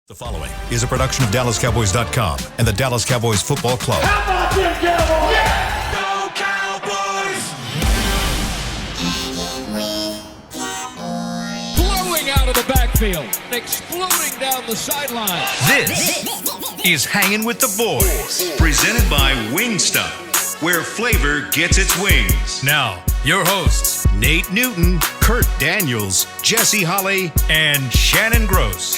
The following is a production of DallasCowboys.com and the Dallas Cowboys Football Club. How about them Cowboys? Yeah! Go Cowboys! Blowing out of the backfield, exploding down the sideline. This is Hangin' with the Boys, presented by Wingstop, where flavor gets its wings. Now, your hosts, Nate Newton, Kurt Daniels, Jesse Holley, and Shannon Gross.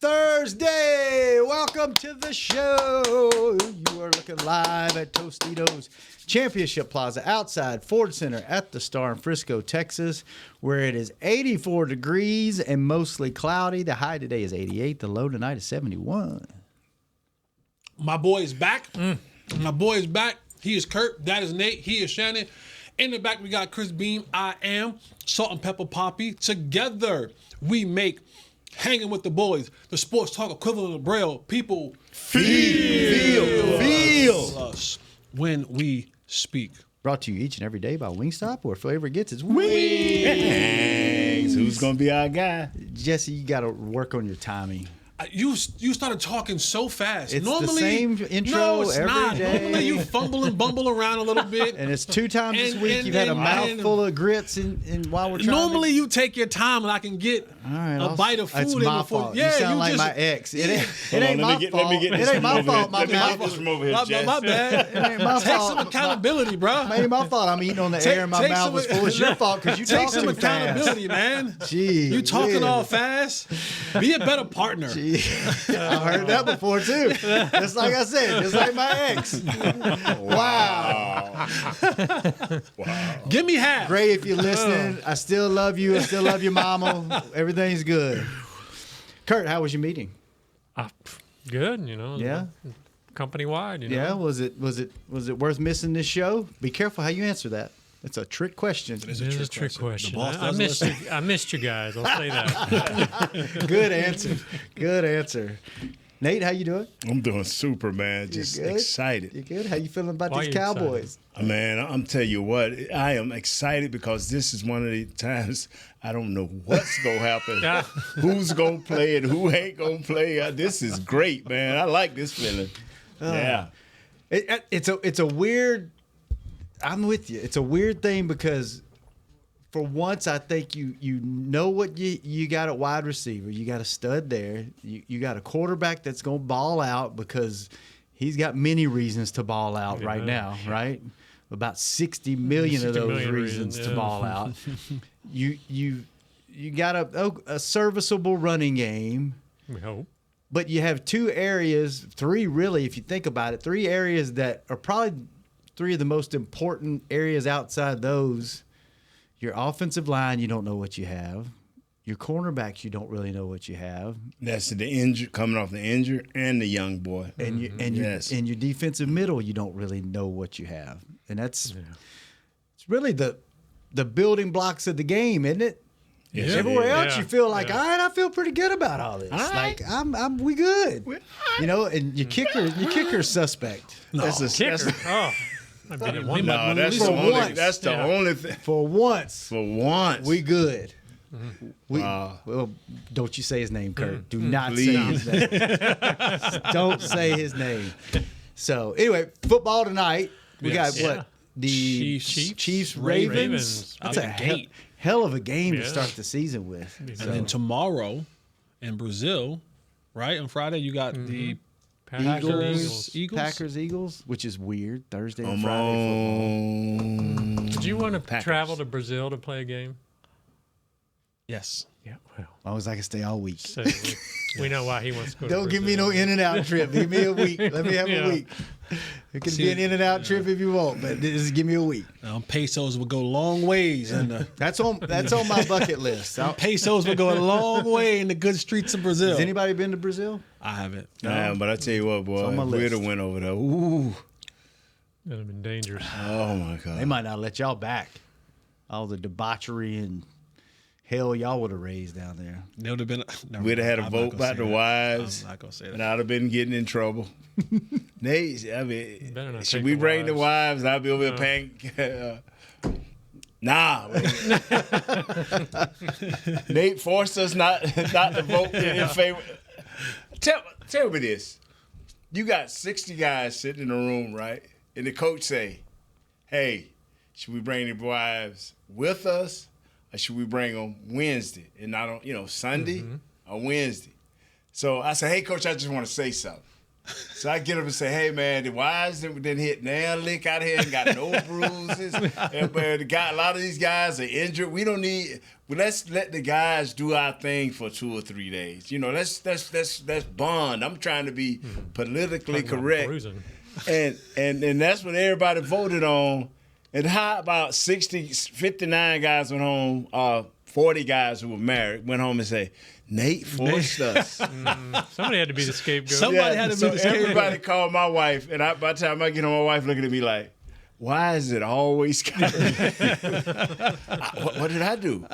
Thursday, welcome to the show. You are looking live at Tostitos Championship Plaza outside Ford Center at the Star in Frisco, Texas, where it is 84 degrees and mostly cloudy. The high today is 88. The low tonight is 71. My boy is back. My boy is back. He is Kurt. That is Nate. He is Shannon. In the back, we got Chris Beam. I am Salt and Pepper Poppy. Together, we make Hanging with the Boys, the sports talk equivalent of Braille. People feel us when we speak. Brought to you each and every day by Wingstop, where flavor gets its wings. Who's going to be our guy? Jesse, you got to work on your timing. You started talking so fast. It's normally, the same intro no, it's every not. day. Normally you fumble and bumble around a little bit. And it's 2 times this And- week. and- You've had a and- mouthful of grits and while we're trying Normally you take your time and I can get a bite of food It's in my before. fault. Yeah, you sound like just, my ex. It ain't Hold on, my let me fault. get It this ain't my from fault. over My here. Let me bad. get this from over here, Jess. my bad. It ain't my Take fault. some accountability, bro. It ain't my fault. I'm eating on the air and my mouth was full. It's your fault because you Take talk some too accountability, fast. man. Gee, You talking whiz. all fast. Be a better partner. I heard that before too. Just like I said, just like my ex. Wow. Give me half. Great if you're listening. I still love you. I still love your mama. Everything's good. Kurt, how was your meeting? Good, you know. Yeah. Company wide, you know. Yeah. Was it worth missing this show? Be careful how you answer that. It's a trick question. It is a trick question. The boss I doesn't listen. missed you guys. I'll say that. Good answer. Good answer. Nate, how you doing? I'm doing super, man. Just good? excited. You good? How you feeling about Why these you Cowboys? Man, I'm tell you what, I am excited because this is one of the times I don't know what's going to happen. Yeah. Who's going to play and who ain't going to play. This is great, man. I like this feeling. Yeah. It's a weird. I'm with you. It's a weird thing because for once I think you know what you got at wide receiver. You got a stud there. You got a quarterback that's going to ball out because he's got many reasons to ball out right now, right? About 60 million of 60 those million reasons to yeah. ball out. You got a serviceable running game. We hope. But you have 2 areas, 3 really, if you think about it, 3 areas that are probably 3 of the most important areas outside those. Your offensive line, you don't know what you have. Your cornerbacks, you don't really know what you have. That's the injury, coming off the injury and the young boy. And your defensive middle, you don't really know what you have. And it's really the building blocks of the game, isn't it? Yes, Everywhere it is. else, you feel like, all right, I feel pretty good about all this. Like we good. You know, and your kicker's suspect. That's a Kicker. Oh. I mean, it won No, by- that's For the only. once. That's the only thing. For once, For once, we good. Wow. Well, don't you say his name, Kurt. Do not Please. say his name. Don't say his name. So, anyway, football tonight. We Yes. got what? The Chiefs, Ravens. Ravens. That's Out a the gate. hell of a game to Yeah. start the season with. And then tomorrow in Brazil, right? On Friday, you got the Packers, Eagles. Packers, Eagles, which is weird. Thursday and Come Friday football. on. Did you want to Packers. travel to Brazil to play a game? Yes. Yeah, well, As long as I can stay all week. so we know why he wants to go to Don't give me Brazil. no in and out trip. Give me a week. Let me have Yeah. a week. It can See, be an in and out trip if you want, but just give me a week. Pesos will go long ways, and That's on my bucket list. pesos will go a long way in the good streets of Brazil. Has anybody been to Brazil? I haven't. Nah, but I tell you what, boy, on my if we'd have list. went over there. Ooh. That would have been dangerous. Oh my God. They might not let y'all back. All the debauchery and hell y'all would have raised down there. There would have been. We'd have had a vote about the wives, I'm not gonna say and that. I'd have been getting in trouble. Nate, I Better mean, not should take we the bring the wives. wives? I'll be over here paying. Nah. Nate forced us not to vote in favor. Tell me this. You got 60 guys sitting in the room, right? And the coach say, hey, should we bring the wives with us or should we bring them Wednesday and not on, Sunday or Wednesday? So I said, hey, coach, I just want to say something. So I get up and say, hey, man, the wives didn't hit nail lick out here and got no bruises. A lot of these guys are injured. We don't need – let's let the guys do our thing for 2 or 3 days. Let's bond. I'm trying to be politically correct. And that's what everybody voted on. And how about 59 guys went home, 40 guys who were married went home and say, Nate forced us. Somebody had to be the scapegoat. Somebody had to be the scapegoat. Everybody called my wife, and by the time I get home, my wife looking at me like, why is it always got to be? What did I do?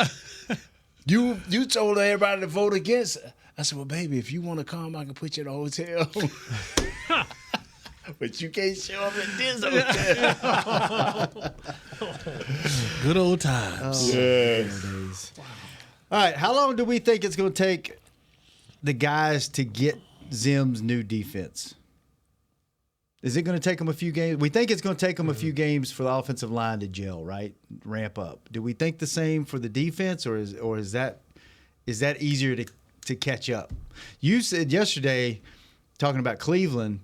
You told everybody to vote against. I said, well, baby, if you want to come, I can put you in a hotel. But you can't show up at this hotel. Good old times. Yes. All right, how long do we think it's going to take the guys to get Zim's new defense? Is it going to take them a few games? We think it's going to take them a few games for the offensive line to gel, right? Ramp up. Do we think the same for the defense, or is that easier to catch up? You said yesterday, talking about Cleveland,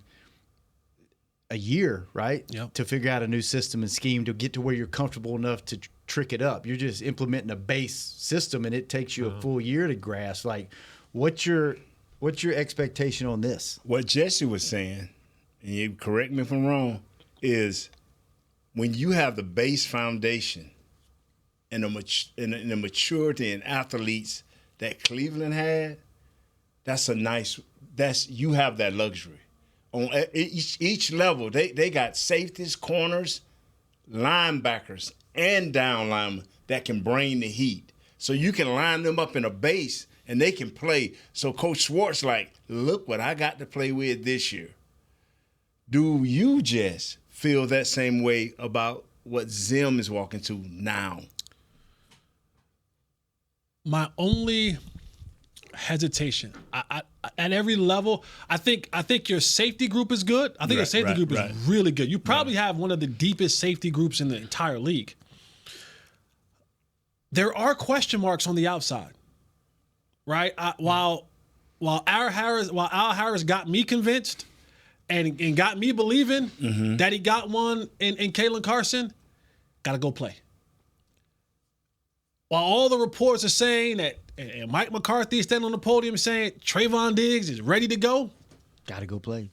a year, right? Yep. To figure out a new system and scheme to get to where you're comfortable enough to trick it up. You're just implementing a base system, and it takes you a full year to grasp. Like, what's your expectation on this? What Jesse was saying, and you correct me if I'm wrong, is when you have the base foundation and the maturity in athletes that Cleveland had, you have that luxury. On each level, they got safeties, corners, linebackers, and down linemen that can bring the heat. So you can line them up in a base, and they can play. So Coach Schwartz look what I got to play with this year. Do you just feel that same way about what Zim is walking to now? My only hesitation, I at every level, I think your safety group is good. I think your safety group is really good. You probably have one of the deepest safety groups in the entire league. There are question marks on the outside, right? While Al Harris got me convinced and got me believing that he got one in Kalen Carson, got to go play. While all the reports are saying that, and Mike McCarthy is standing on the podium saying Trayvon Diggs is ready to go, Got to go play.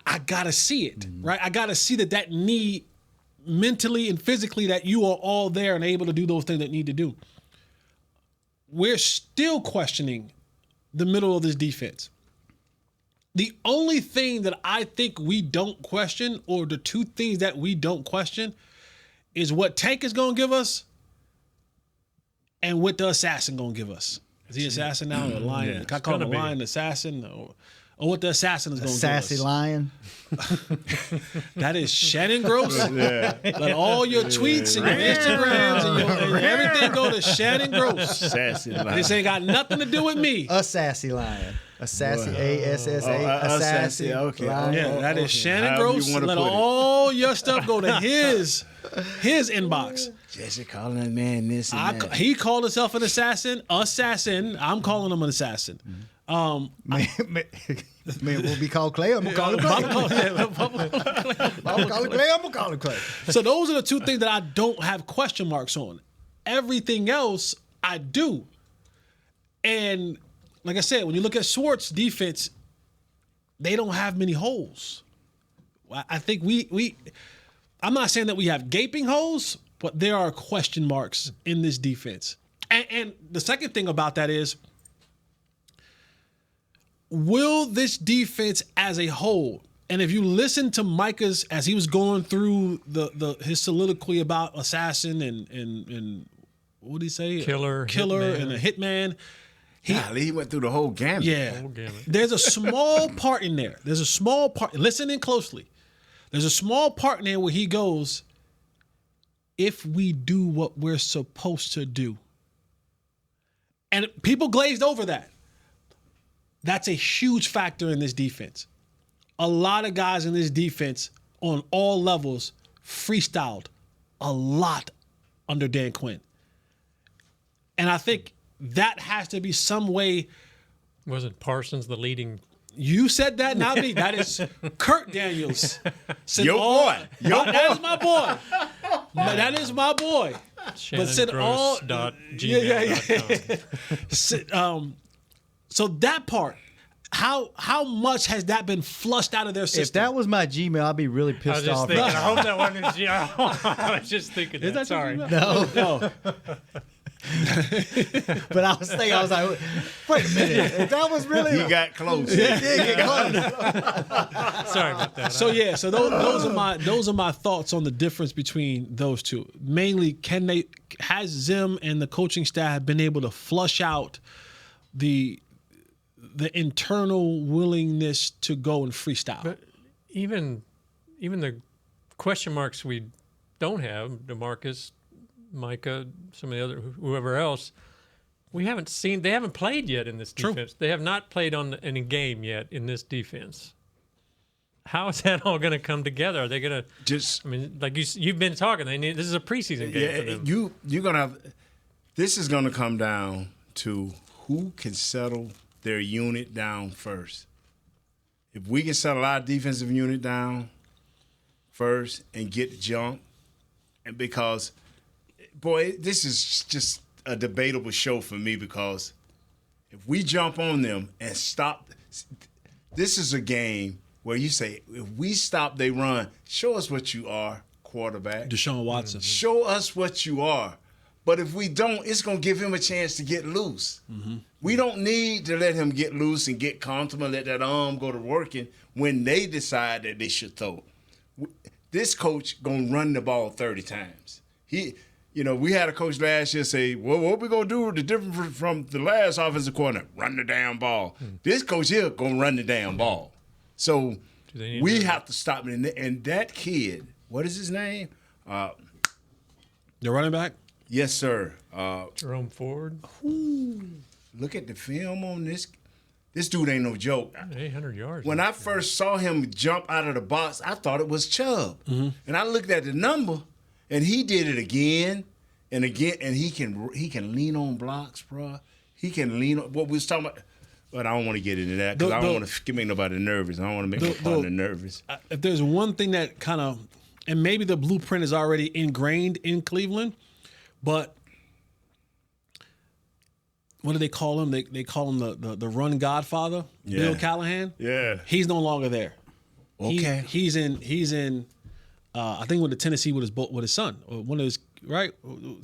I got to see it, right? I got to see that need mentally and physically, that you are all there and able to do those things that need to do. We're still questioning the middle of this defense. The only thing that I think we don't question, or the two things that we don't question, is what Tank is going to give us and what the assassin going to give us. Is he assassin now or a lion? Yeah, I call him a lion assassin, or what the assassin is going to give us. Sassy lion. That is Shannon Gross. Let all your tweets and your Instagrams and everything go to Shannon Gross. Sassy lion. This ain't got nothing to do with me. A sassy lion. A sassy, A-S-S-A, a sassy okay. lion. Yeah, that is Shannon However Gross. you wanna Let put it. all your stuff go to his inbox. Jesse calling that man this and that. He called himself an assassin. I'm calling him an assassin. Man, we'll be called Clay. I'm going to call him Clay. I'm going to call him Clay. I'm going to call him Clay. So those are the two things that I don't have question marks on. Everything else, I do. And like I said, when you look at Schwartz's defense, they don't have many holes. I think I'm not saying that we have gaping holes, but there are question marks in this defense. And the second thing about that is, will this defense as a whole, and if you listen to Micah's, as he was going through his soliloquy about assassin and what did he say? Killer, and a hitman. He went through the whole gamut. Yeah. There's a small part in there. There's a small part. Listen in closely. There's a small part in there where he goes, if we do what we're supposed to do. And people glazed over that. That's a huge factor in this defense. A lot of guys in this defense on all levels freestyled a lot under Dan Quinn. And I think that has to be some way. Wasn't Parsons the leading? You said that, not me. That is Kurt Daniels. Said Your boy. That is my boy. That is my boy. But said all. So that part, how much has that been flushed out of their system? If that was my Gmail, I'd be really I was pissed just off. thinking. I hope that wasn't his. I was just thinking. Is that Sorry. No. But I was thinking, I was like, wait a minute. If that was really. He got close. Sorry about that. So those are my thoughts on the difference between those two. Mainly, has Zim and the coaching staff been able to flush out the internal willingness to go and freestyle? But even the question marks we don't have, DeMarcus, Micah, some of the other, whoever else, we haven't seen. They haven't played yet in this defense. True. They have not played in a game yet in this defense. How is that all going to come together? Are they going to just? I mean, like you've been talking. This is a preseason game for them. You're gonna have. This is going to come down to who can settle their unit down first. If we can settle our defensive unit down first and get the jump, and because, boy, this is just a debatable show for me because if we jump on them and stop, this is a game where you say, if we stop, they run. Show us what you are, quarterback. Deshaun Watson. Show us what you are. But if we don't, it's going to give him a chance to get loose. Mm-hmm. We don't need to let him get loose and get comfortable and let that arm go to working when they decide that they should throw. This coach going to run the ball 30 times. We had a coach last year say, well, what we going to do the difference from the last offensive coordinator? Run the damn ball. This coach here going to run the damn ball. So we have to stop it. And that kid, what is his name? The running back? Yes, sir. Jerome Ford. Look at the film on this. This dude ain't no joke. 800 yards. When I first saw him jump out of the box, I thought it was Chubb. Mm-hmm. And I looked at the number, and he did it again and again. And he can lean on blocks, bro. He can lean on what we was talking about. But I don't want to get into that because I don't want to make nobody nervous. I don't want to make my partner nervous. If there's one thing that kind of, and maybe the blueprint is already ingrained in Cleveland, but what do they call him? They call him the run godfather, Bill Callahan. Yeah, he's no longer there. Okay, he's in. I think with the Tennessee with his son or one of his right.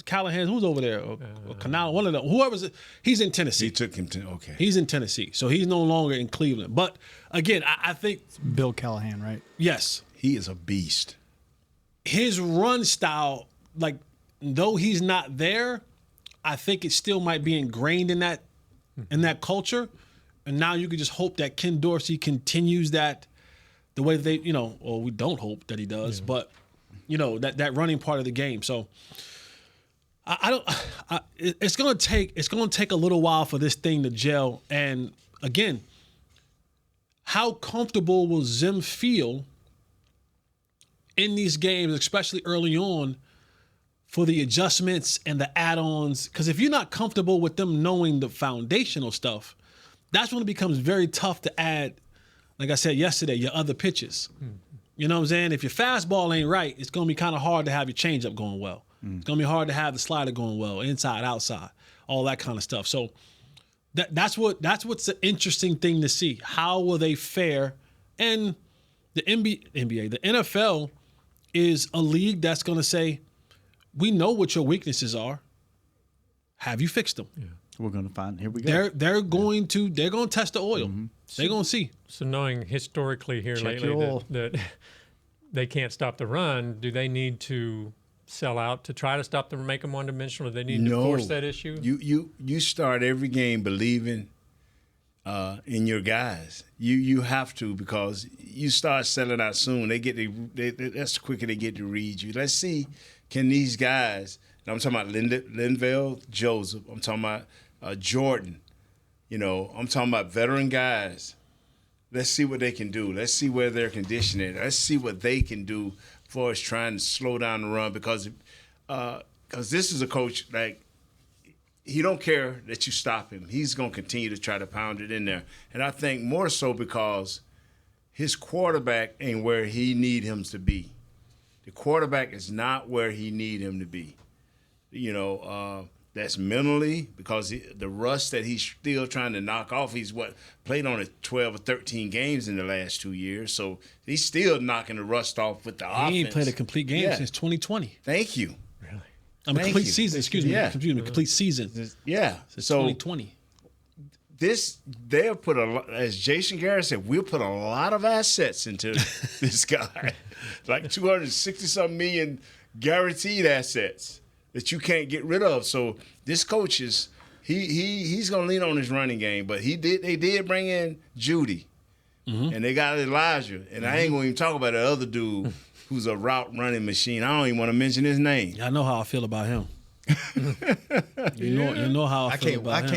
Callahan, who's over there? Or Canal, one of them. Whoever's. He's in Tennessee. He took him to okay. He's in Tennessee, so he's no longer in Cleveland. But again, I think Bill Callahan, right? Yes, he is a beast. His run style, like. Though he's not there, I think it still might be ingrained in that culture. And now you can just hope that Ken Dorsey continues that the way they, or we don't hope that he does, but that running part of the game. So it's going to take a little while for this thing to gel. And again, how comfortable will Zim feel in these games, especially early on, for the adjustments and the add-ons? Because if you're not comfortable with them knowing the foundational stuff, that's when it becomes very tough to add, like I said yesterday, your other pitches. Mm-hmm. You know what I'm saying? If your fastball ain't right, it's going to be kind of hard to have your changeup going well. Mm-hmm. It's going to be hard to have the slider going well, inside, outside, all that kind of stuff. So that's what's the interesting thing to see. How will they fare? And the NBA, the NFL is a league that's going to say, we know what your weaknesses are. Have you fixed them? Yeah. We're going to find. Here we go. They're going to test the oil. Mm-hmm. They're going to see. So knowing historically here lately that they can't stop the run, do they need to sell out to try to stop them, make them one-dimensional? Do they need to force that issue? You start every game believing in your guys. You have to, because you start selling out soon. That's the quicker they get to read you. Let's see, can these guys, and I'm talking about Linville Joseph, I'm talking about Jordan, I'm talking about veteran guys. Let's see what they can do. Let's see where they're conditioning. Let's see what they can do for us trying to slow down the run, because this is a coach, like, he don't care that you stop him. He's going to continue to try to pound it in there. And I think more so because his quarterback ain't where he need him to be. The quarterback is not where he need him to be. That's mentally, because the rust that he's still trying to knock off. He's played on it 12 or 13 games in the last 2 years. So he's still knocking the rust off with the offense. He ain't played a complete game since 2020, Thank you. complete season. Excuse me. Complete season. Yeah. Since So 2020. They'll put as Jason Garrett said, we'll put a lot of assets into this guy, like 260-something million guaranteed assets that you can't get rid of. So this coach he's gonna lean on his running game, but they did bring in Judy, and they got Elijah, and I ain't gonna even talk about the other dude who's a route running machine. I don't even want to mention his name. I know how I feel about him. You know how I feel about him.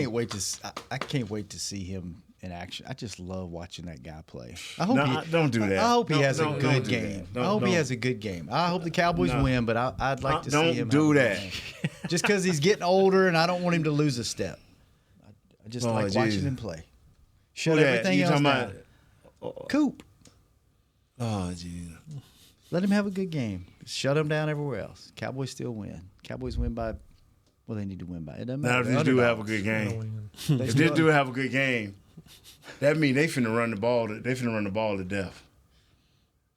I can't wait to see him in action. I just love watching that guy play. Don't do that. I hope he has a good game. I hope he has a good game. I hope the Cowboys win, but I'd like to see him. Don't do that. Just because he's getting older, and I don't want him to lose a step. I just like watching him play. Shut everything else down. Coop. Oh, geez. Let him have a good game. Shut him down everywhere else. Cowboys still win. Cowboys win by, they need to win by. It doesn't matter. Now, if this dude have a good game, if this dude have a good game, that means they finna run the ball. They finna run the ball to death.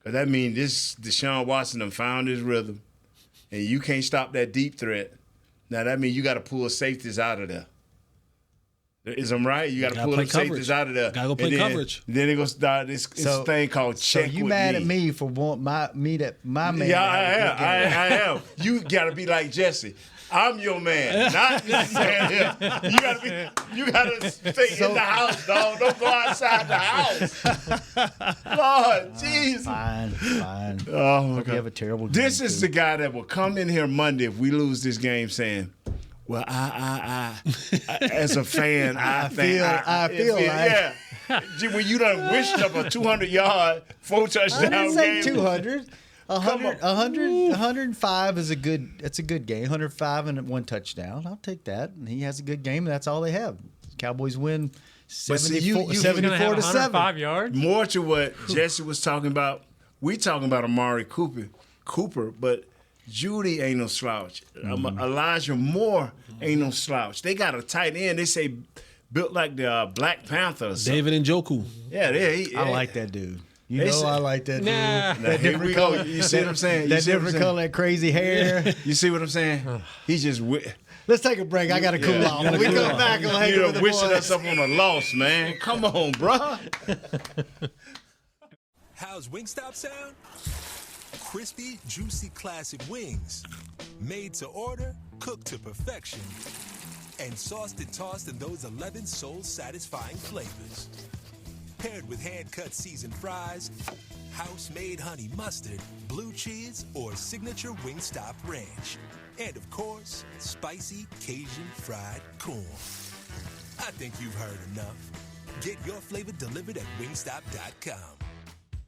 Cause that means this Deshaun Watson done found his rhythm, and you can't stop that deep threat. Now that means you got to pull safeties out of there. Is I'm right? You got to pull the safeties out of there. Got to go play coverage. Then they gonna start this thing called check. So you mad at me for wanting my man? Yeah, I am. You got to be like Jesse. I'm your man, not this man here. You gotta stay in the house, dog. Don't go outside the house. Lord, Jesus. Fine. Oh my God. You have a terrible game. This is the guy that will come in here Monday if we lose this game saying, well, I as a fan, I feel like. Yeah. When you done wished up a 200-yard, 4-touchdown game. I didn't say 200. 105 is a good game. 105 and 1 touchdown. I'll take that. And he has a good game, and that's all they have. Cowboys win 74 to 7. Yards. More to what Jesse was talking about. We talking about Amari Cooper, but Judy ain't no slouch. Elijah Moore ain't no slouch. They got a tight end. They say built like the Black Panther. David Njoku. Yeah, I like that dude. I like that dude. That here we go. You see what I'm saying? That different color, that crazy hair. You see what I'm saying? He's just. Let's take a break. I got to cool off. When we come back, we'll hang with the boys. Wishing us up on a loss, man. Come on, bro. How's Wingstop sound? Crispy, juicy, classic wings. Made to order, cooked to perfection. And sauced and tossed in those 11 soul-satisfying flavors. Paired with hand-cut seasoned fries, house-made honey mustard, blue cheese, or signature Wingstop ranch. And, of course, spicy Cajun fried corn. I think you've heard enough. Get your flavor delivered at wingstop.com.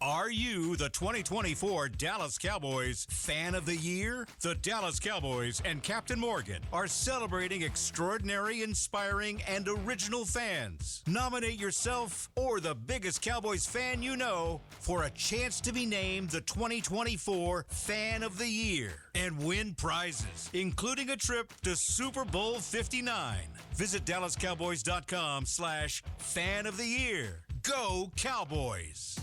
Are you the 2024 Dallas Cowboys Fan of the Year? The Dallas Cowboys and Captain Morgan are celebrating extraordinary, inspiring, and original fans. Nominate yourself or the biggest Cowboys fan you know for a chance to be named the 2024 Fan of the Year and win prizes, including a trip to Super Bowl 59. Visit DallasCowboys.com/Fan of the Year. Go Cowboys!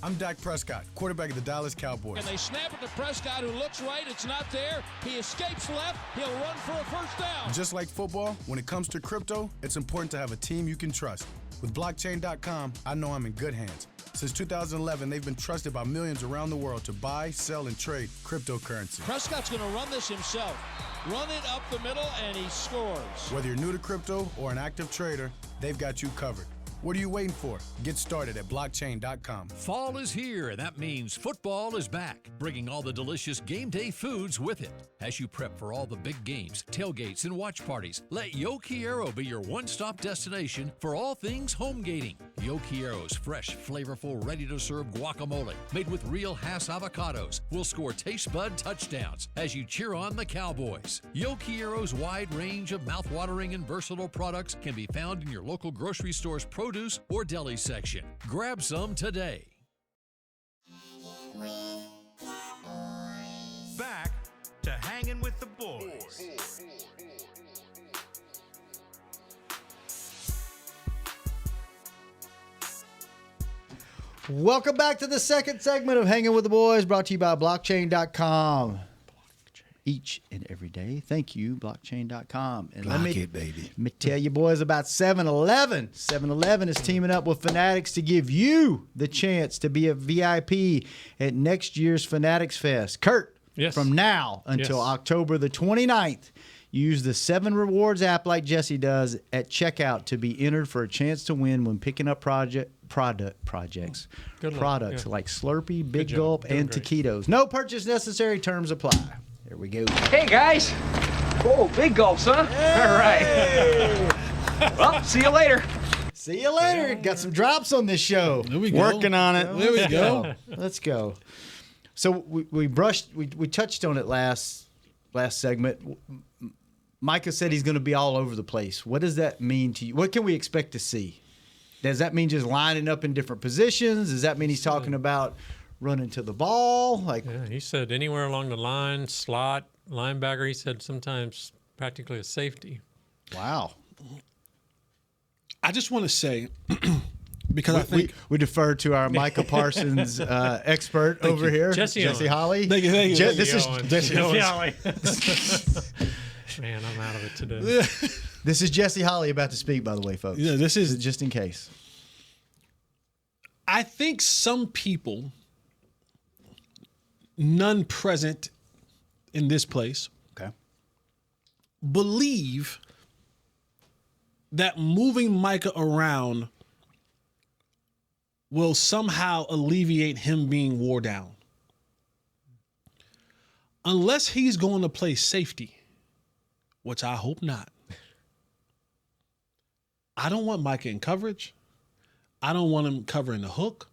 I'm Dak Prescott, quarterback of the Dallas Cowboys. And they snap it to Prescott, who looks right. It's not there. He escapes left. He'll run for a first down. Just like football, when it comes to crypto, it's important to have a team you can trust. With blockchain.com, I know I'm in good hands. Since 2011, they've been trusted by millions around the world to buy, sell, and trade cryptocurrency. Prescott's going to run this himself. Run it up the middle, and he scores. Whether you're new to crypto or an active trader, they've got you covered. What are you waiting for? Get started at blockchain.com. Fall is here, and that means football is back, bringing all the delicious game day foods with it. As you prep for all the big games, tailgates, and watch parties, let Yo Quiero be your one-stop destination for all things home gating. Yo Quiero's fresh, flavorful, ready-to-serve guacamole, made with real Hass avocados, will score taste bud touchdowns as you cheer on the Cowboys. Yo Quiero's wide range of mouth-watering and versatile products can be found in your local grocery store's produce or deli section. Grab some today. Back to Hanging with the Boys. Welcome back to the second segment of Hanging with the Boys, brought to you by blockchain.com. Each and every day. Thank you, blockchain.com. And let me tell you boys about 7-Eleven. 7-Eleven is teaming up with Fanatics to give you the chance to be a VIP at next year's Fanatics Fest. Kurt, Yes. from now until October the 29th, use the 7 Rewards app like Jesse does at checkout to be entered for a chance to win when picking up products Good luck. products Yeah. like Slurpee, Big job. Gulp, Doing and great. Taquitos. No purchase necessary. Terms apply. There we go. Hey guys! Oh, big gulps, huh? All right. Well, see you later. See you later. Got some drops on this show. There we go. Working on it. There we go. Let's go. So we touched on it last segment. Micah said he's going to be all over the place. What does that mean to you? What can we expect to see? Does that mean just lining up in different positions? Does that mean he's talking about running to the ball? Yeah, he said anywhere along the line, slot, linebacker. He said sometimes practically a safety. Wow. I just want to say, because I think we defer to our Micah Parsons expert over here, Jesse Holly. Thank you. This is Jesse Man, I'm out of it today. This is Jesse Holly about to speak, by the way, folks. Yeah, this is just in case. I think some people, none present in this place, Okay. believe that moving Micah around will somehow alleviate him being wore down. Unless he's going to play safety, which I hope not. I don't want Micah in coverage. I don't want him covering the hook,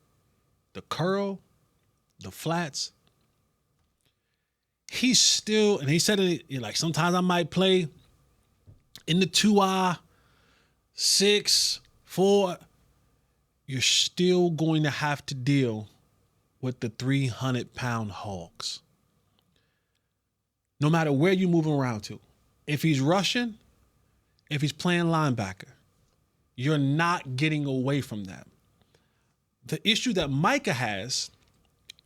the curl, the flats. He's still, and he said it, like sometimes I might play in the 2-eye, 6, 4. You're still going to have to deal with the 300-pound hogs. No matter where you move him around to. If he's rushing, if he's playing linebacker, you're not getting away from that. The issue that Micah has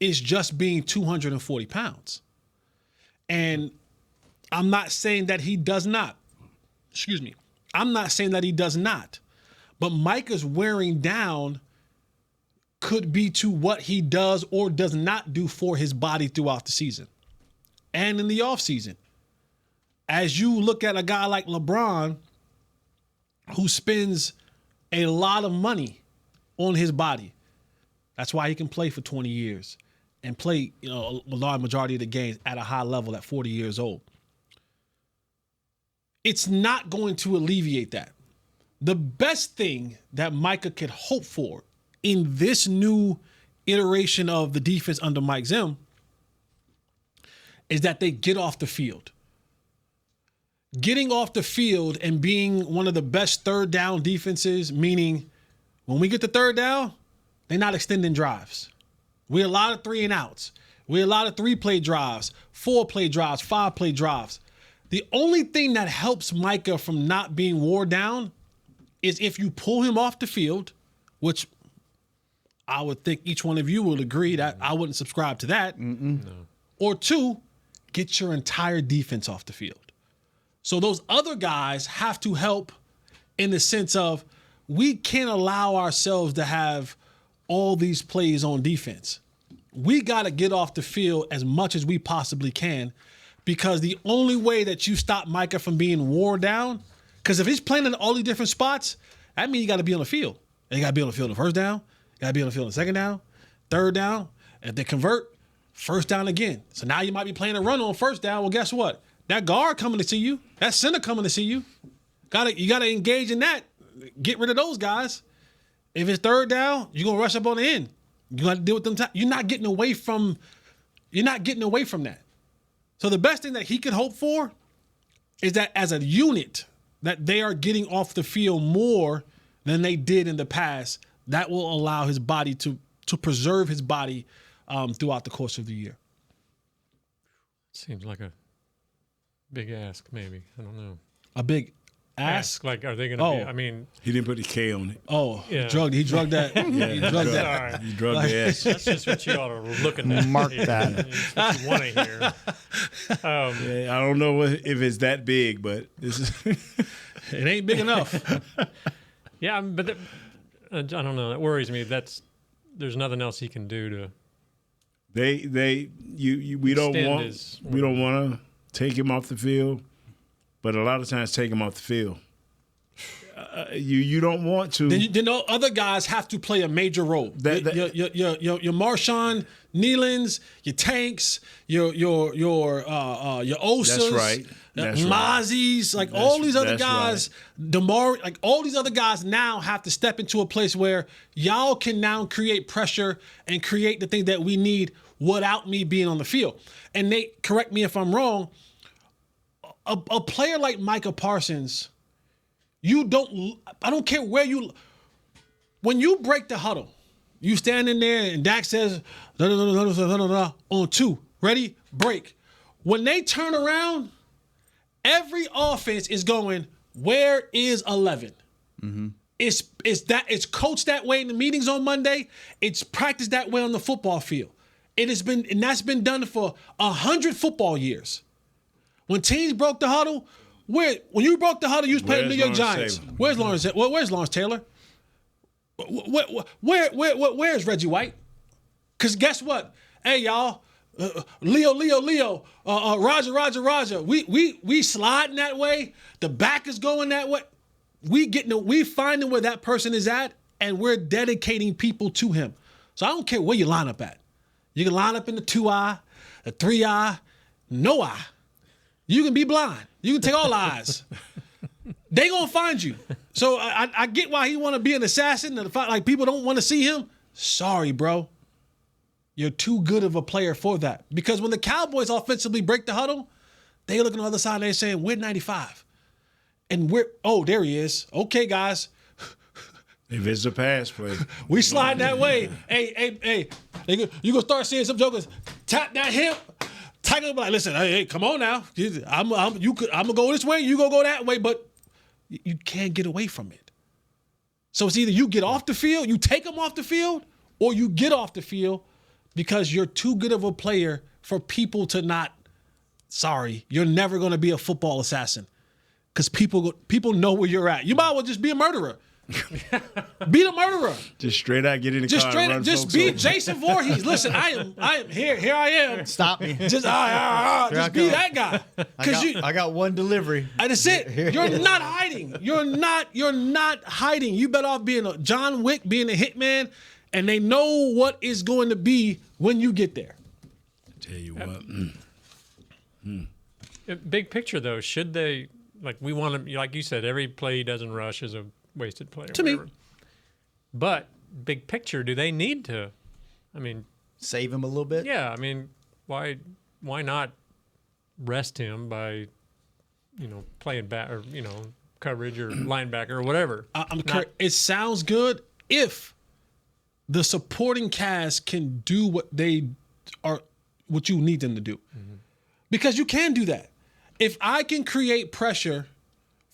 is just being 240 pounds. And I'm not saying that he does not. Excuse me. I'm not saying that he does not. But Micah's wearing down could be to what he does or does not do for his body throughout the season and in the offseason. As you look at a guy like LeBron, who spends a lot of money on his body. That's why he can play for 20 years and play, a large majority of the games at a high level at 40 years old. It's not going to alleviate that. The best thing that Micah could hope for in this new iteration of the defense under Mike Zimmer is that they get off the field. Getting off the field and being one of the best third down defenses, meaning when we get to third down, they're not extending drives. We're a lot of 3 and outs. We're a lot of 3-play drives, 4-play drives, 5-play drives. The only thing that helps Micah from not being wore down is if you pull him off the field, which I would think each one of you will agree that I wouldn't subscribe to that. No. Or 2, get your entire defense off the field. So those other guys have to help in the sense of we can't allow ourselves to have all these plays on defense. We got to get off the field as much as we possibly can because the only way that you stop Micah from being wore down, because if he's playing in all these different spots, that means you got to be on the field. They got to be on the field on first down. Got to be on the field on second down, third down. If they convert, first down again. So now you might be playing a run on first down. Well, guess what? That guard coming to see you. That center coming to see you. You gotta engage in that. Get rid of those guys. If it's third down, you're gonna rush up on the end. You got to deal with them. You're not getting away from that. So the best thing that he could hope for is that as a unit, that they are getting off the field more than they did in the past. That will allow his body to preserve his body throughout the course of the year. Seems like a big ask, maybe. I don't know. A big ask? Like, are they going to be? I mean, he didn't put the K on it. Oh, yeah. He drugged that. Yeah, he drugged that. He drugged the ass. That's just what you ought to look at. Mark that. That's what you want to hear. Yeah, I don't know if it's that big, but this is it ain't big enough. Yeah, but I don't know. That worries me. There's nothing else he can do to. We don't want to take him off the field, but a lot of times take him off the field. You don't want to. Then other guys have to play a major role. Your Marshawn Nealons, your Tanks, your Osas, That's right. That's Mozzie's, like all these other guys, right. DeMar, like all these other guys now have to step into a place where y'all can now create pressure and create the thing that we need without me being on the field. And Nate, correct me if I'm wrong. A player like Micah Parsons. I don't care where when you break the huddle, you stand in there and Dak says, on 2, ready, break. When they turn around, every offense is going, where is 11? Mm-hmm. It's coached that way in the meetings on Monday. It's practiced that way on the football field. And that's been done for 100 football years. When teams broke the huddle, when you broke the huddle, you was playing the New York Giants. Where's Lawrence Taylor? Where's Reggie White? Because guess what? Hey, y'all, Leo, Roger. We sliding that way. The back is going that way. We finding where that person is at, and we're dedicating people to him. So I don't care where you line up at. You can line up in the 2-eye, the 3-eye, no eye. You can be blind. You can take all eyes. They gonna find you. So I get why he want to be an assassin. Like people don't want to see him. Sorry, bro. You're too good of a player for that. Because when the Cowboys offensively break the huddle, they look on the other side and they're saying, we're 95. And there he is. Okay, guys. If it's a pass play. We slide that way. Hey. You gonna start seeing some jokers tap that hip. Tiger like, listen, hey, come on now. I'm gonna go this way, you gonna go that way, but you can't get away from it. So it's either you get off the field, you take them off the field, or you get off the field because you're too good of a player for people to not. Sorry, you're never gonna be a football assassin because people know where you're at. You might as well just be a murderer. Be the murderer. Just straight out, get in the car and run just be over. Jason Voorhees. Listen, I am here. Here I am. Stop me. Just be that guy. I got one delivery. And that's it. You're not hiding. You're not hiding. You better off being a John Wick, being a hitman, and they know what is going to be when you get there. Tell you what. Big picture though, should they we want to, like you said, every play he doesn't rush is a wasted play to me. But big picture, do they need to? I mean, save him a little bit. Yeah, I mean, why not rest him by, playing back or coverage or linebacker or whatever? It sounds good if the supporting cast can do what you need them to do, because you can do that. If I can create pressure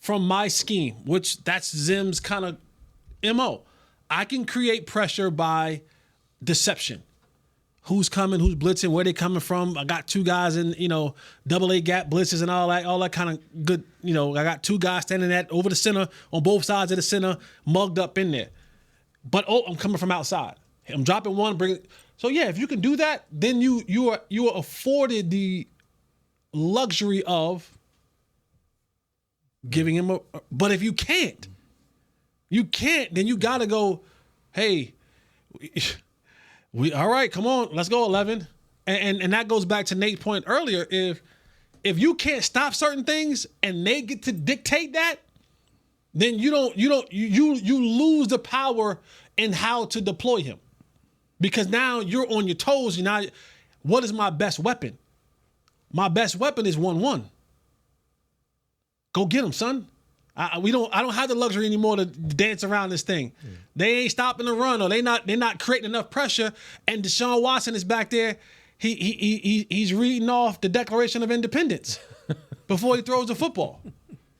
from my scheme, which that's Zim's kind of MO. I can create pressure by deception. Who's coming, who's blitzing, where they coming from. I got 2 guys in, double A gap blitzes and all that kind of good, I got 2 guys standing over the center, on both sides of the center, mugged up in there. But I'm coming from outside. I'm dropping one, bring it. So yeah, if you can do that, then you are afforded the luxury of giving him but if you can't, you can't, then you got to go, hey, we all right, come on, let's go 11. And that goes back to Nate's point earlier. If you can't stop certain things and they get to dictate that, then you lose the power in how to deploy him. Because now you're on your toes. Now, what is my best weapon? My best weapon is 1-1. Go get him, son. I don't have the luxury anymore to dance around this thing. They ain't stopping the run, or they're not creating enough pressure. And Deshaun Watson is back there. He's reading off the Declaration of Independence before he throws the football.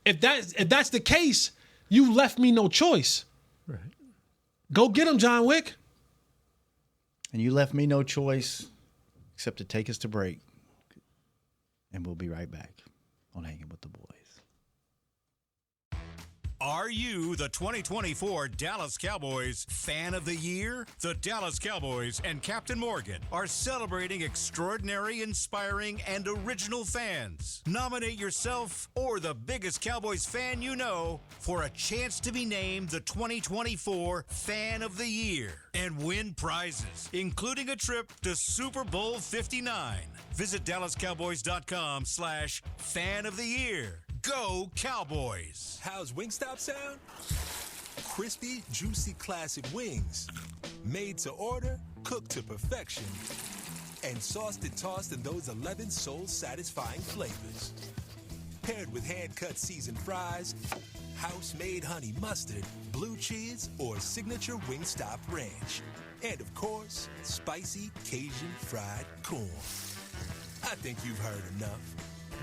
If that's the case, you left me no choice. Right. Go get him, John Wick. And you left me no choice except to take us to break. And we'll be right back on Hanging with the Boys. Are you the 2024 Dallas Cowboys Fan of the Year? The Dallas Cowboys and Captain Morgan are celebrating extraordinary, inspiring, and original fans. Nominate yourself or the biggest Cowboys fan you know for a chance to be named the 2024 Fan of the Year and win prizes, including a trip to Super Bowl 59. Visit DallasCowboys.com/Fan of the Year. Go Cowboys! How's Wingstop sound? Crispy, juicy, classic wings. Made to order, cooked to perfection. And sauced and tossed in those 11 soul-satisfying flavors. Paired with hand-cut seasoned fries, house-made honey mustard, blue cheese, or signature Wingstop ranch. And, of course, spicy Cajun fried corn. I think you've heard enough.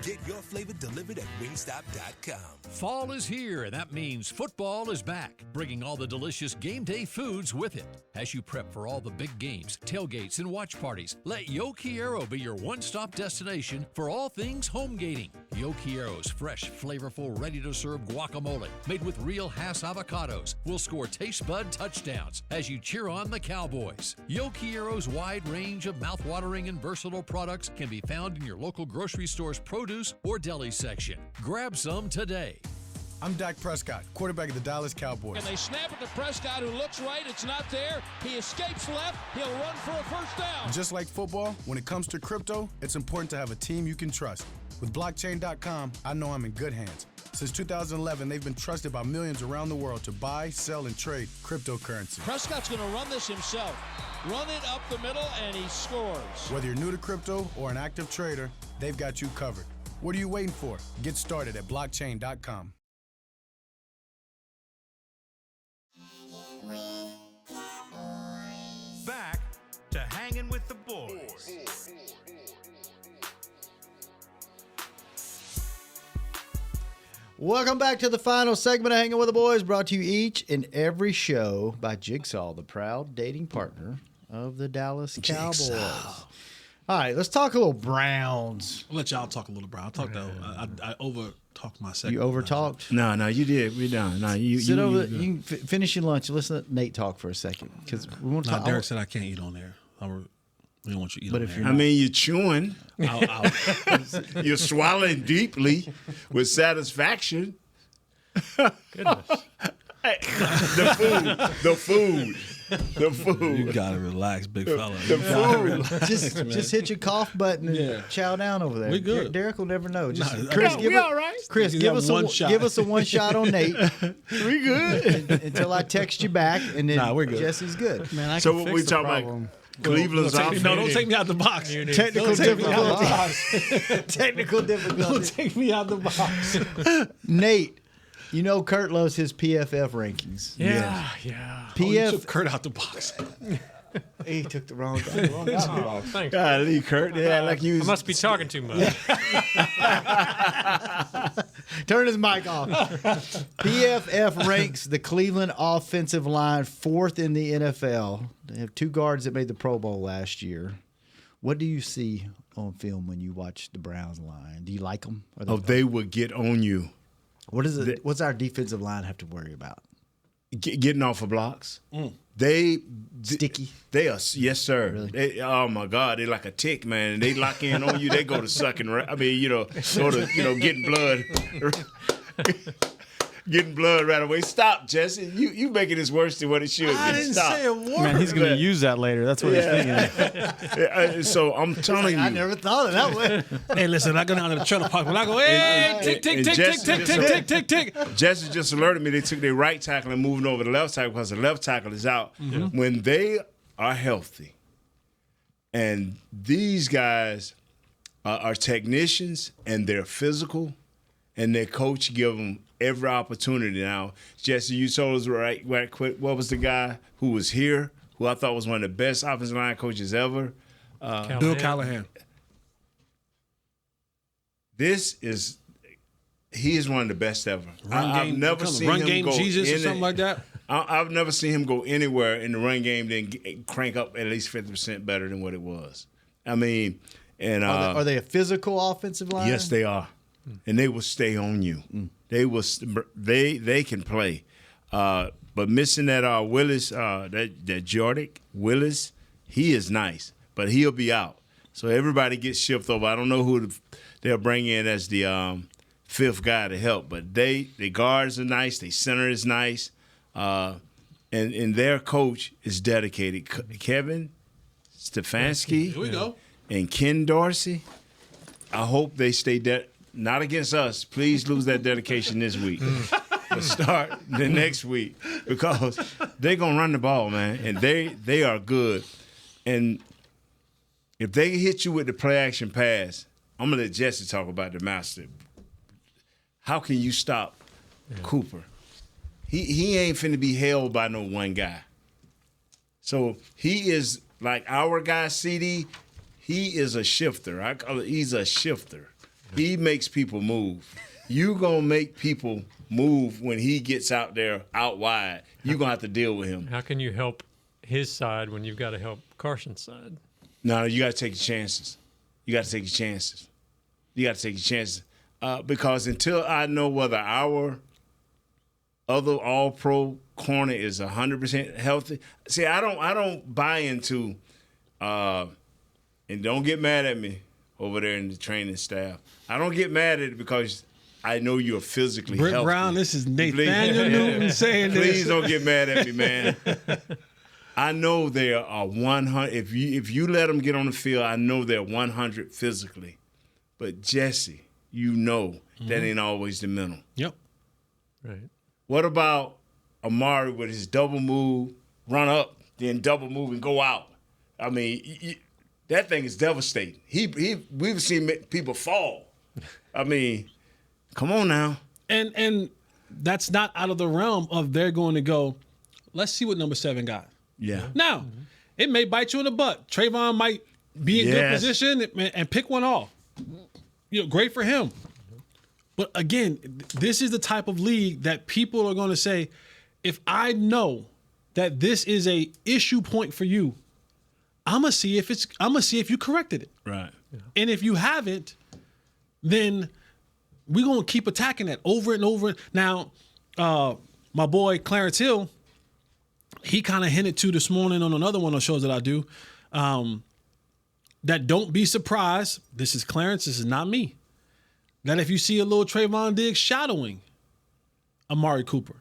Get your flavor delivered at Wingstop.com. Fall is here, and that means football is back, bringing all the delicious game day foods with it. As you prep for all the big games, tailgates, and watch parties, let Yo Quiero be your one-stop destination for all things home gating. Yo Quiero's fresh, flavorful, ready-to-serve guacamole, made with real Hass avocados, will score taste bud touchdowns as you cheer on the Cowboys. Yo Quiero's wide range of mouth-watering and versatile products can be found in your local grocery store's produce or deli section. Grab some today. I'm Dak Prescott, quarterback of the Dallas Cowboys. And they snap it to Prescott, who looks right. It's not there. He escapes left. He'll run for a first down. Just like football, when it comes to crypto, it's important to have a team you can trust. With blockchain.com, I know I'm in good hands. Since 2011, they've been trusted by millions around the world to buy, sell, and trade cryptocurrency. Prescott's going to run this himself. Run it up the middle, and he scores. Whether you're new to crypto or an active trader, they've got you covered. What are you waiting for? Get started at blockchain.com. Back to Hanging with the Boys. Welcome back to the final segment of Hanging with the Boys, brought to you each and every show by Jigsaw, the proud dating partner of the Dallas Cowboys. All right, let's talk a little Browns. I'll let y'all talk a little, bro. I over-talked my segment. You over-talked? No, you did. We're done. No, you Sit over. You can finish your lunch. Listen to Nate talk for a second, because we want to talk. Derek said I can't eat on there. We don't want you to eat on there. I mean, you're chewing. You're swallowing deeply with satisfaction. Goodness. The food. You gotta relax, big fella. Just hit your cough button and chow down over there. We good. Derek will never know. Chris, we all right. Chris, give us a one shot on Nate. We good until I text you back, and then we're good. Jesse's good. Man, I So can what fix we the talking problem. about? Cleveland's offense. No, don't take me out the box. Technical difficulty. Technical Don't difficulty. take me out the box. Nate, you know Kurt loves his PFF rankings. Yeah. You took Kurt out the box. He took the wrong guy. Thanks. Golly, Kurt. Yeah, like you. I must be talking too much. Turn his mic off. PFF ranks the Cleveland offensive line 4th in the NFL. They have 2 guards that made the Pro Bowl last year. What do you see on film when you watch the Browns line? Do you like them? They would get on you. What's our defensive line have to worry about? Getting off of blocks. Sticky. They are, yes, sir. Really? They, oh my God, they like a tick, man. They lock in on you. They go to sucking. Go to getting blood. getting blood right away. Stop, Jesse. You making this worse than what it should be. I didn't Stop. say a word. Man, he's going to use that later. That's what he's thinking. So I'm telling you. I never thought of that way. Hey, listen, I go down to the trailer park. When I go, hey, tick, tick, tick, tick, tick, tick, tick, tick, tick. Jesse just alerted me they took their right tackle and moving over the left tackle because the left tackle is out. Mm-hmm. When they are healthy, and these guys are technicians and they're physical, and their coach give them every opportunity. Now, Jesse, you told us right quick, what was the guy who was here, who I thought was one of the best offensive line coaches ever? Bill Callahan. He is one of the best ever. I've never seen run him game go Jesus or something like that. I've never seen him go anywhere in the run game then crank up at least 50% better than what it was. I mean, and Are they a physical offensive line? yes, they are, and they will stay on you. They will. They can play, but missing that Willis, that Jordic Willis, he is nice, but he'll be out. So everybody gets shifted over. I don't know who they'll bring in as the fifth guy to help, but the guards are nice. The center is nice, and their coach is dedicated. Kevin Stefanski. Here we go. And Ken Dorsey. I hope they stay not against us. Please lose that dedication this week. But start the next week because they're gonna run the ball, man, and they are good. And if they hit you with the play action pass, I'm gonna let Jesse talk about the master. How can you stop Cooper? He ain't finna be held by no one guy. So he is like our guy CD. He is a shifter. I call it, he's a shifter. He makes people move. You gonna make people move when he gets out there out wide. You gonna have to deal with him. How can you help his side when you've got to help Carson's side? No, you got to take your chances. You got to take your chances. You got to take your chances because until I know whether our other All-Pro corner is 100% healthy. See, I don't buy into. And don't get mad at me over there in the training staff. I don't get mad at it because I know you're physically Britt healthy. Brown, this is Nathaniel Newton saying this. Please don't get mad at me, man. I know there are 100. If you let them get on the field, I know they're 100 physically. But Jesse, you know that ain't always the mental. Yep. Right. What about Amari with his double move, run up, then double move and go out? I mean, that thing is devastating. We've seen people fall. I mean, come on now. And that's not out of the realm of they're going to go, let's see what number 7 got. Yeah. Now, it may bite you in the butt. Trayvon might be in good position and pick one off. Great for him. But again, this is the type of league that people are going to say, if I know that this is a issue point for you, I'm gonna see if you corrected it. Right. Yeah. And if you haven't, then we're gonna keep attacking that over and over. Now, my boy Clarence Hill, he kind of hinted to this morning on another one of the shows that I do, that don't be surprised. This is Clarence. This is not me. That if you see a little Trayvon Diggs shadowing Amari Cooper.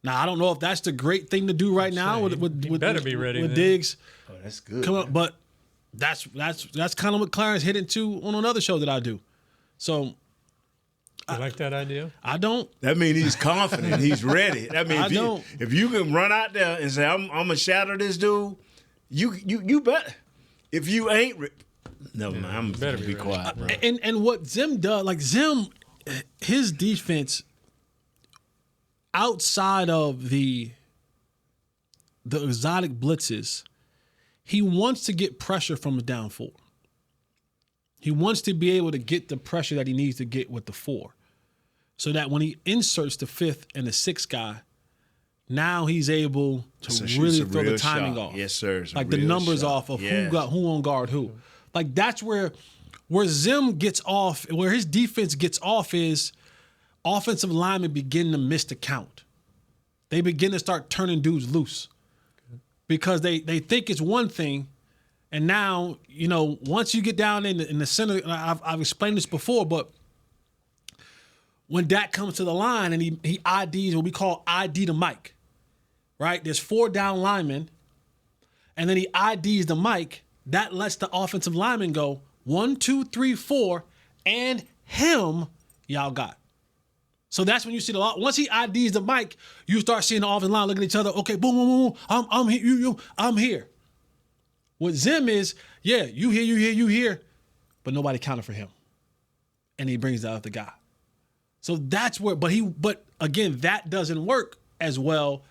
Now I don't know if that's the great thing to do right now with better be ready with then. Diggs. Oh, that's good. Come up, but that's kind of what Clarence hit into on another show that I do. So You like that idea? I don't. That means he's confident. He's ready. I mean, don't. If you can run out there and say, I'm gonna shadow this dude, you bet. If you ain't, no man, I'm better be quiet. Bro. And what Zim does, like Zim, his defense outside of the exotic blitzes, he wants to get pressure from a down 4. He wants to be able to get the pressure that he needs to get with the 4. So that when he inserts the 5th and the 6th guy, now he's able to really throw the timing off. Yes, sir. Like the numbers off of who on guard who. Like that's where Zim gets off, where his defense gets off is offensive linemen begin to miss the count. They begin to start turning dudes loose because they think it's one thing. And now, once you get down in the center, I've explained this before, but when Dak comes to the line and he IDs what we call ID to Mike, right? There's 4 down linemen, and then he IDs the Mike. That lets the offensive lineman go 1, 2, 3, 4, and him y'all got. So that's when you see once he IDs the Mike, you start seeing the offensive line looking at each other. Okay, boom, boom, boom. I'm here. I'm here. What Zim is, yeah, you here, but nobody counted for him, and he brings the other guy. So that's where, but again, that doesn't work as well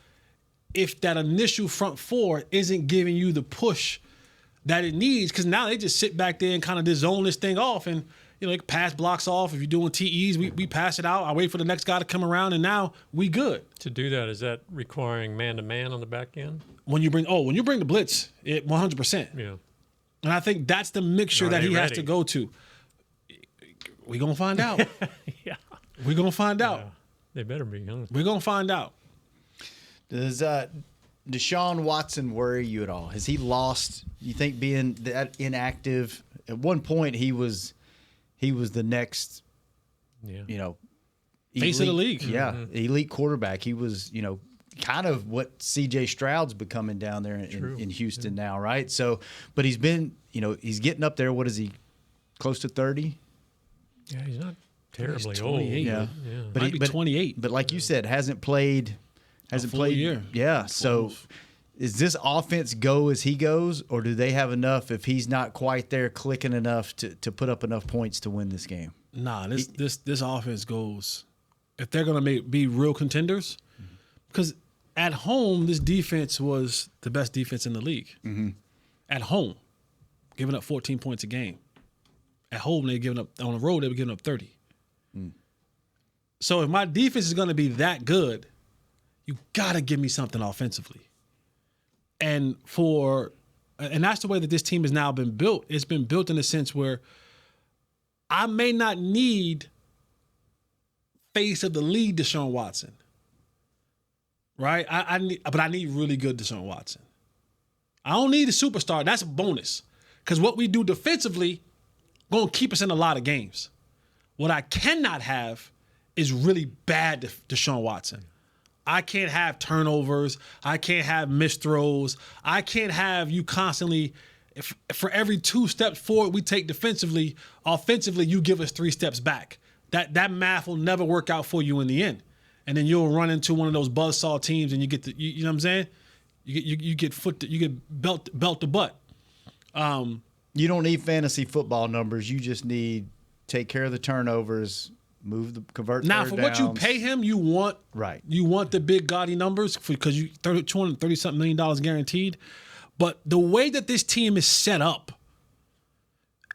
if that initial front 4 isn't giving you the push that it needs, because now they just sit back there and kind of just zone this thing off, and like pass blocks off. If you're doing TEs, we pass it out. I wait for the next guy to come around, and now we good. To do that, is that requiring man-to-man on the back end? When you bring the blitz, 100%. Yeah. And I think that's the mixture that he has to go to. We're going to find out. Yeah. We're going to find out. Yeah. They better be, huh? We're going to find out. Does Deshaun Watson worry you at all? Has he lost, you think, being that inactive? At one point, he was the next, face of the league. Yeah, elite quarterback. He was, kind of what C.J. Stroud's becoming down there in Houston now, right? So, but he's been, he's getting up there. What is he, close to 30? Yeah, he's not terribly He's old. 28. Yeah, But might be 28. But like you said, hasn't played a year. Yeah, so is this offense go as he goes, or do they have enough if he's not quite there clicking enough to put up enough points to win this game? Nah, this offense goes, if they're going to be real contenders, because at home, this defense was the best defense in the league. Mm-hmm. At home, giving up 14 points a game. At home, they're giving up, on the road, they were giving up 30. So if my defense is going to be that good, you got to give me something offensively. And that's the way that this team has now been built. It's been built in a sense where I may not need face of the league Deshaun Watson, right? But I need really good Deshaun Watson. I don't need a superstar. That's a bonus, because what we do defensively going to keep us in a lot of games. What I cannot have is really bad Deshaun Watson. I can't have turnovers. I can't have missed throws. I can't have you constantly, for every 2 steps forward we take defensively, offensively you give us 3 steps back. That math will never work out for you in the end. And then you'll run into one of those buzzsaw teams, and you get you know what I'm saying? You get belt to butt. You don't need fantasy football numbers. You just need take care of the turnovers, convert now third for downs. what you pay him, you want the big gaudy numbers because you $230-something million guaranteed. But the way that this team is set up,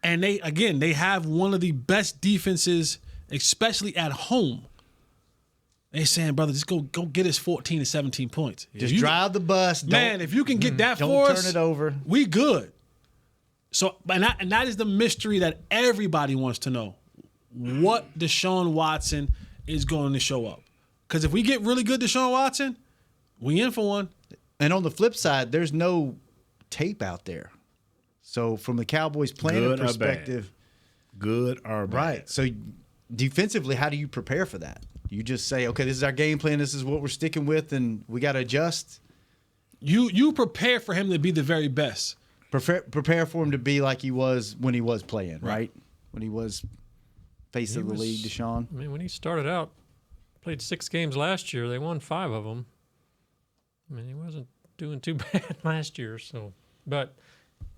and they have one of the best defenses, especially at home. They saying, brother, just go get us 14 to 17 points. Just drive the bus. Man, if you can get that for don't us, turn it over. We good. So, and that is the mystery that everybody wants to know. What Deshaun Watson is going to show up. Because if we get really good Deshaun Watson, we in for one. And on the flip side, there's no tape out there. So from the Cowboys planning perspective. Good or bad. Right. So defensively, how do you prepare for that? You just say, okay, this is our game plan. This is what we're sticking with, and we got to adjust. You prepare for him to be the very best. Prepare for him to be like he was when he was playing, right? When he was face of the league, Deshaun. I mean, when he started out, played 6 games last year. They won 5 of them. I mean, he wasn't doing too bad last year. So, but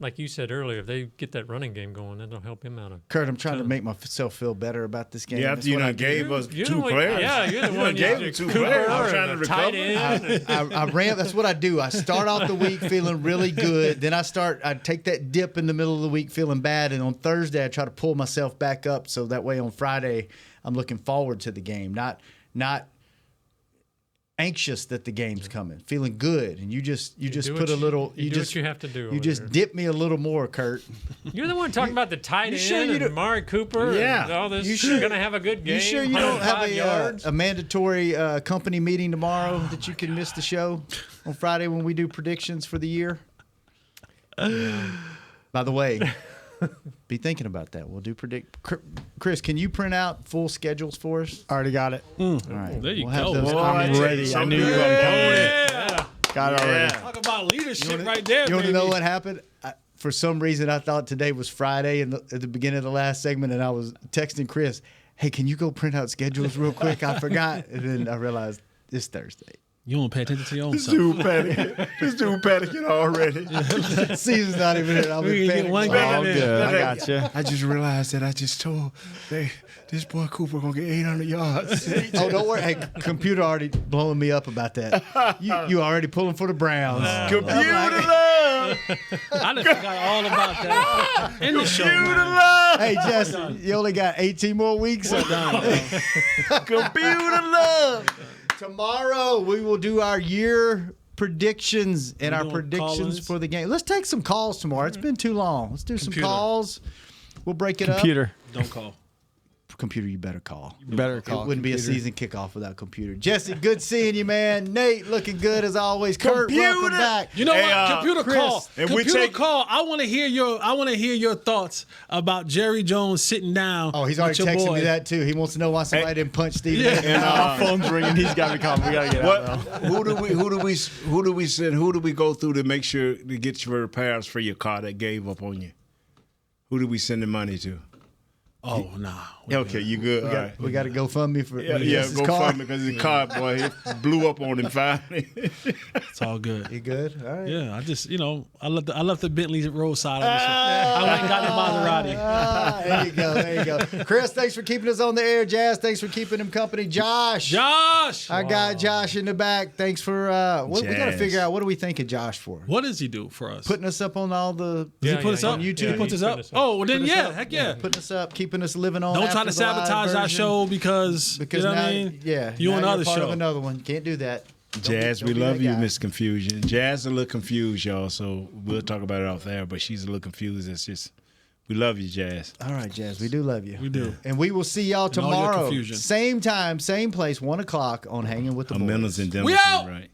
like you said earlier, if they get that running game going, that'll help him out. Kurt, I'm trying to make myself feel better about this game. Yeah, after you gave us 2 players. Yeah, you're the one. Gave us 2 players. I'm trying to recover. I ramp. That's what I do. I start off the week feeling really good. Then I take that dip in the middle of the week feeling bad. And on Thursday, I try to pull myself back up. So that way on Friday, I'm looking forward to the game. Not anxious that the game's coming, feeling good, and you just put a little. You do just what you have to do. You just dip me a little more, Kurt. You're the one talking about the tight end and Amari Cooper. Yeah, and all this. You're gonna have a good game. You sure you don't have yards? a mandatory company meeting tomorrow that you can miss the show on Friday when we do predictions for the year? By the way, Be thinking about that. We'll do predict. Chris, can you print out full schedules for us? Already got it. All right. There you have go. those- I'm ready. I knew you were going to come with it. Got it already. Talk about leadership right there, You want baby. to know what happened? For some reason, I thought today was Friday at the beginning of the last segment, and I was texting Chris, hey, can you go print out schedules real quick? I forgot. And then I realized it's Thursday. You don't pay attention to your own This self. dude panicking already. Season's not even here. I'll be get one panicking. game in. Good. I got you. I just realized that I just told this boy Cooper gonna get 800 yards. Oh, don't worry. Hey, computer already blowing me up about that. You already pulling for the Browns. Computer love. I done forgot all about that in the show. Computer Man. love. Hey, Jess, you only got 18 more weeks. Computer love. Tomorrow we will do our year predictions and our doing predictions call-ins? for the game. Let's take some calls tomorrow. It's been too long. Let's do some calls. We'll break it Computer. Don't call. Computer, you better call. Better call. It wouldn't be a computer. season kickoff without computer. Jesse, good seeing you, man. Nate, looking good as always. Kurt, welcome Computer. back. You know Hey, what? Computer Chris, call. and we Computer take- call. I want to hear your thoughts about Jerry Jones sitting down. Oh, he's already with your texted boy. me that too. He wants to know why somebody didn't punch Steve. Yeah. Nash. Our phone's ringing. He's got me calling. We got to get out now. Who do we send? Who do we go through to make sure to get your repairs for your car that gave up on you? Who do we send the money to? Oh, nah. Okay, you good? All right. We got to go fund me for Yeah, Jesse's go car. fund me because his car, boy, it blew up on him finally. It's all good. You good? All right. Yeah, I just, I left the Bentley roadside. I went and got the Maserati. There you go. There you go. Chris, thanks for keeping us on the air. Jazz, thanks for keeping him company. Josh. I got Josh in the back. Thanks for we got to Jazz. figure out what do we think of Josh for? What does he do for us? Putting us up on all the Does he put us up? on YouTube. He puts us up? Oh, well, then Putting us yeah, up. heck yeah. Putting us up, keeping us living on. Don't try after to the live sabotage our version. show because you know what now, I mean? yeah, You now on you're another part show. of another one. Can't do that. Jazz, Don't we be love that you, guy. Miss Confusion. Jazz a little confused, y'all, so we'll talk about it off there, but she's a little confused. It's just, we love you, Jazz. All right, Jazz, we do love you. We do. And we will see y'all And all your tomorrow. confusion. Same time, same place, 1 o'clock on Hanging with the Boys. Miller's in Denver, We out! right?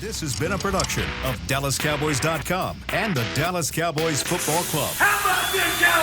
This has been a production of DallasCowboys.com and the Dallas Cowboys Football Club. How about this, Cowboys?